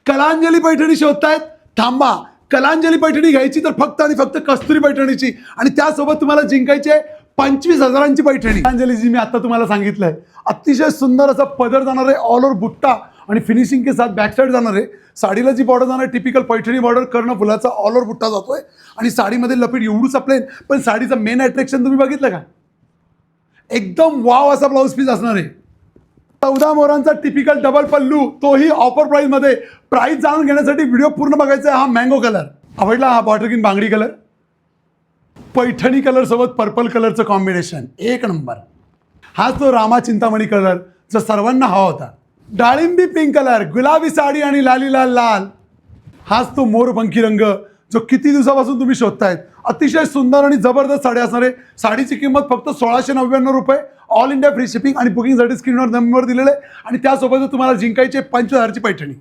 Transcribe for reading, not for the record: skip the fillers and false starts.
कलांजली पैठणी शोधतायत? थांबा, कलांजली पैठणी घ्यायची तर फक्त आणि फक्त कस्तुरी पैठणीची, आणि त्यासोबत तुम्हाला जिंकायचे 25,000ची पैठणी. कलांजली जी मी आता तुम्हाला सांगितलंय, अतिशय सुंदर असा पदर जाणार आहे, ऑल ओव्हर बुट्टा आणि फिनिशिंग के साथ बॅक साइड जाणार आहे. साडीला जी बॉर्डर जाणार टिपिकल पैठणी बॉर्डर, कर्ण फुलाचा ऑल ओव्हर बुट्टा जातोय आणि साडीमध्ये लपेट एवढूच प्लेन. पण साडीचं मेन अट्रॅक्शन तुम्ही बघितलं का? एकदम वाव असा ब्लाऊज पीस असणार आहे. 14 मोरांचा टिपिकल डबल पल्लू, तोही ऑफर प्राइस मध्ये. प्राइस जाणून घेण्यासाठी व्हिडिओ पूर्ण बघायचा आहे. हा मँगो कलर आवडला, हा बॉर्डर ग्रीन बांगडी कलर, पैठणी कलर सोबत पर्पल कलरचं कॉम्बिनेशन एक नंबर. हाच तो रामा चिंतामणी कलर जो सर्वांना हवा होता. डाळिंबी पिंक कलर, गुलाबी साडी आणि लाली लाल लाल. हाच तो मोरपंखी रंग जो किती दिवसापासून तुम्ही शोधतायत. अतिशय सुंदर आणि जबरदस्त साडी असणार आहे. साडीची किंमत फक्त 1699 रुपये, ऑल इंडिया फ्री शिपिंग, आणि बुकिंगसाठी स्क्रीनवर नंबर दिलेले, आणि त्यासोबत तुम्हाला जिंकायचे 25,000ची पैठणी.